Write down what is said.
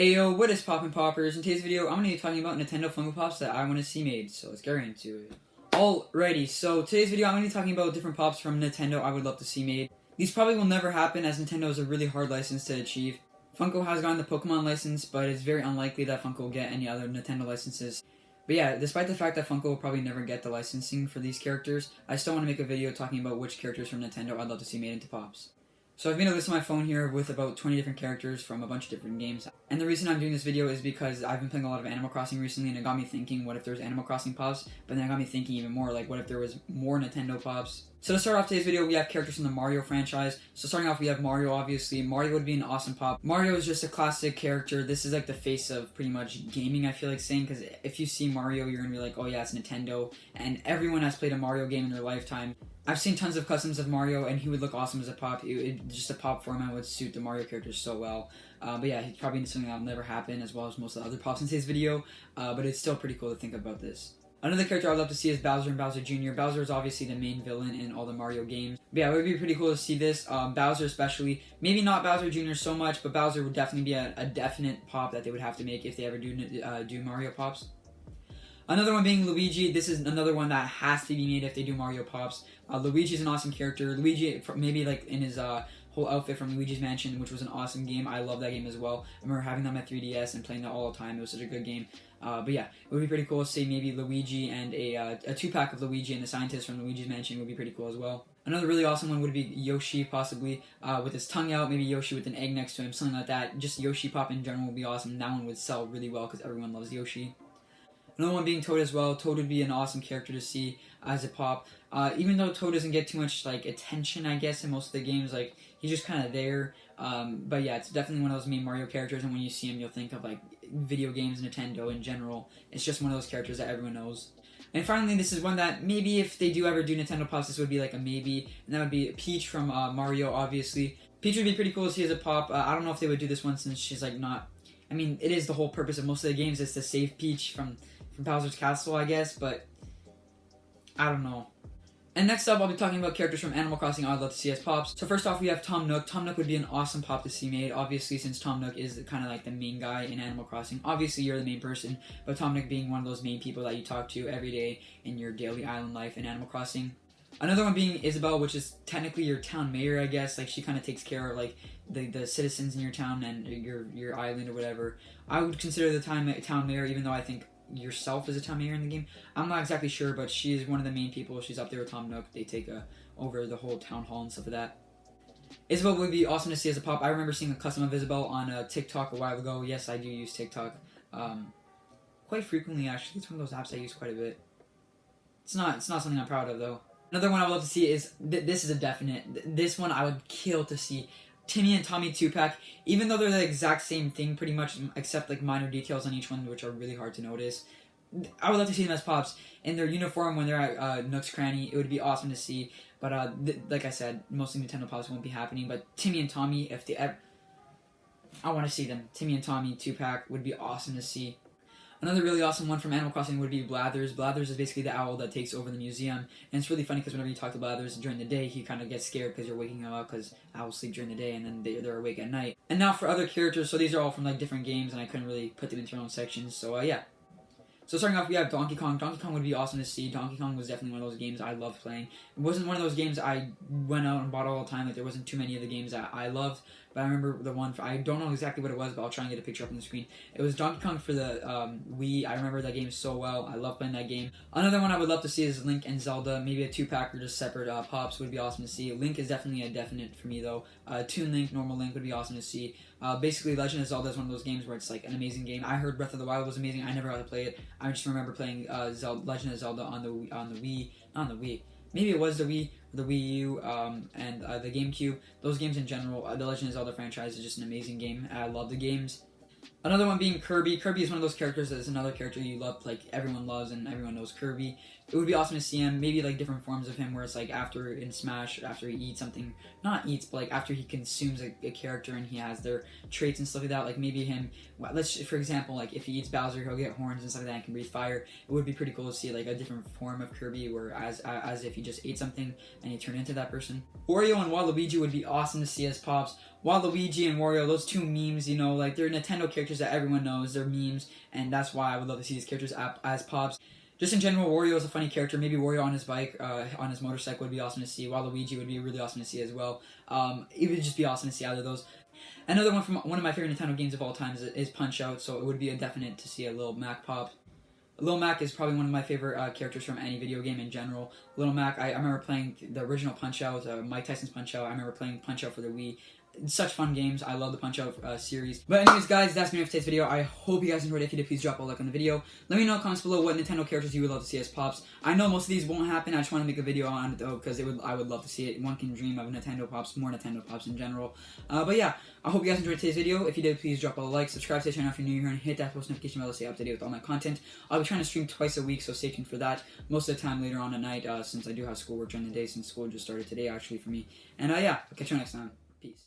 Ayo, what is poppin' poppers? In today's video, I'm going to be talking about Nintendo Funko Pops that I want to see made, so let's get right into it. Alrighty, so today's video I'm going to be talking about different pops from Nintendo I would love to see made. These probably will never happen as Nintendo is a really hard license to achieve. Funko has gotten the Pokemon license, but it's very unlikely that Funko will get any other Nintendo licenses. But yeah, despite the fact that Funko will probably never get the licensing for these characters, I still want to make a video talking about which characters from Nintendo I'd love to see made into pops. So I've made a list on my phone here with about 20 different characters from a bunch of different games. And the reason I'm doing this video is because I've been playing a lot of Animal Crossing recently, and it got me thinking, what if there's Animal Crossing pops? But then it got me thinking even more, like what if there was more Nintendo pops? So to start off today's video, we have characters from the Mario franchise. So starting off, we have Mario, obviously. Mario would be an awesome pop. Mario is just a classic character. This is like the face of pretty much gaming, I feel like saying, because if you see Mario, you're going to be like, oh yeah, it's Nintendo. And everyone has played a Mario game in their lifetime. I've seen tons of customs of Mario, and he would look awesome as a pop. Just a pop format would suit the Mario characters so well. But yeah, he's probably something that'll never happen, as well as most of the other pops in today's video. But it's still pretty cool to think about this. Another character I'd love to see is Bowser and Bowser Jr. Bowser is obviously the main villain in all the Mario games. But yeah, it would be pretty cool to see this. Bowser especially. Maybe not Bowser Jr. so much, but Bowser would definitely be a definite pop that they would have to make if they ever do Mario pops. Another one being Luigi. This is another one that has to be made if they do Mario pops. Luigi's an awesome character. Luigi, maybe like in his whole outfit from Luigi's Mansion, which was an awesome game. I love that game as well. I remember having that on my 3DS and playing that all the time. It was such a good game. But yeah, it would be pretty cool to see maybe Luigi and a 2-pack of Luigi and the scientist from Luigi's Mansion would be pretty cool as well. Another really awesome one would be Yoshi, possibly, with his tongue out, maybe Yoshi with an egg next to him, something like that. Just Yoshi pop in general would be awesome. That one would sell really well because everyone loves Yoshi. Another one being Toad as well. Toad would be an awesome character to see as a pop. Even though Toad doesn't get too much like attention, I guess, in most of the games, like he's just kind of there. But yeah, it's definitely one of those main Mario characters, and when you see him, you'll think of like video games, Nintendo in general. It's just one of those characters that everyone knows. And finally, this is one that maybe if they do ever do Nintendo pops, this would be like a maybe, and that would be Peach from Mario, obviously. Peach would be pretty cool to see as a pop. I don't know if they would do this one since she's like not. I mean, it is the whole purpose of most of the games is to save Peach from Bowser's Castle, I guess, but I don't know. And next up, I'll be talking about characters from Animal Crossing I'd love to see as pops. So first off, we have Tom Nook. Tom Nook would be an awesome pop to see made, obviously, since Tom Nook is kind of like the main guy in Animal Crossing. Obviously, you're the main person, but Tom Nook being one of those main people that you talk to every day in your daily island life in Animal Crossing. Another one being Isabelle, which is technically your town mayor, I guess. Like, she kind of takes care of, like, the citizens in your town and your island or whatever. I would consider the town mayor, even though I think yourself is a town mayor in the game. I'm not exactly sure, but she is one of the main people. She's up there with Tom Nook. They take over the whole town hall and stuff like that. Isabelle would be awesome to see as a pop. I remember seeing a custom of Isabelle on TikTok a while ago. Yes, I do use TikTok quite frequently, actually. It's one of those apps I use quite a bit. It's not something I'm proud of, though. Another one I would love to see is, this is a definite. This one I would kill to see. Timmy and Tommy 2-pack, even though they're the exact same thing pretty much, except like minor details on each one which are really hard to notice. I would love to see them as pops in their uniform when they're at Nook's Cranny. It would be awesome to see, but like I said, mostly Nintendo pops won't be happening, but Timmy and Tommy, if they ever... I want to see them. Timmy and Tommy 2-pack would be awesome to see. Another really awesome one from Animal Crossing would be Blathers. Blathers is basically the owl that takes over the museum, and it's really funny because whenever you talk to Blathers during the day, he kind of gets scared because you're waking him up because owls sleep during the day and then they're awake at night. And now for other characters, so these are all from like different games, and I couldn't really put them into their own sections, so yeah. So starting off, we have Donkey Kong. Donkey Kong would be awesome to see. Donkey Kong was definitely one of those games I loved playing. It wasn't one of those games I went out and bought all the time. Like, there wasn't too many of the games that I loved. But I remember the one, I don't know exactly what it was, but I'll try and get a picture up on the screen. It was Donkey Kong for the Wii. I remember that game so well. I love playing that game. Another one I would love to see is Link and Zelda. Maybe a 2-pack or just separate pops would be awesome to see. Link is definitely a definite for me, though. Toon Link, normal Link would be awesome to see. Basically, Legend of Zelda is one of those games where it's like an amazing game. I heard Breath of the Wild was amazing. I never got to play it. I just remember playing Legend of Zelda on the Wii. Not on the Wii. Maybe it was the Wii, the Wii U, and the GameCube. Those games in general, the Legend of Zelda franchise is just an amazing game. I love the games. Another one being Kirby. Kirby is one of those characters that is another character you love, like everyone loves and everyone knows Kirby. It would be awesome to see him, maybe like different forms of him where it's like after in Smash, after he eats something, not eats, but like after he consumes a character and he has their traits and stuff like that, like maybe him, well, for example, like if he eats Bowser, he'll get horns and stuff like that and can breathe fire. It would be pretty cool to see like a different form of Kirby where as if he just ate something and he turned into that person. Wario and Waluigi would be awesome to see as pops. Waluigi and Wario, those two memes, you know, like they're Nintendo characters that everyone knows, they're memes, and that's why I would love to see these characters as pops. Just in general, Wario is a funny character. Maybe Wario on his bike, on his motorcycle would be awesome to see. Waluigi would be really awesome to see as well. It would just be awesome to see either of those. Another one from one of my favorite Nintendo games of all time is Punch-Out, so it would be a definite to see a Lil Mac pop. Lil Mac is probably one of my favorite characters from any video game in general. Lil Mac, I remember playing the original Punch-Out, Mike Tyson's Punch-Out. I remember playing Punch-Out for the Wii. Such fun games. I love the Punch-Out series. But anyways, guys, that's me for today's video. I hope you guys enjoyed it. If you did, please drop a like on the video. Let me know in the comments below what Nintendo characters you would love to see as pops. I know most of these won't happen. I just want to make a video on it though, because I would love to see it. One can dream of Nintendo pops, more Nintendo pops in general. But yeah, I hope you guys enjoyed today's video. If you did, please drop a like, subscribe to the channel if you're new here, and hit that post notification bell to stay up to date with all my content. I'll be trying to stream twice a week, so stay tuned for that. Most of the time later on at night, since I do have schoolwork during the day, since school just started today actually for me. And yeah, I'll catch you next time. Peace.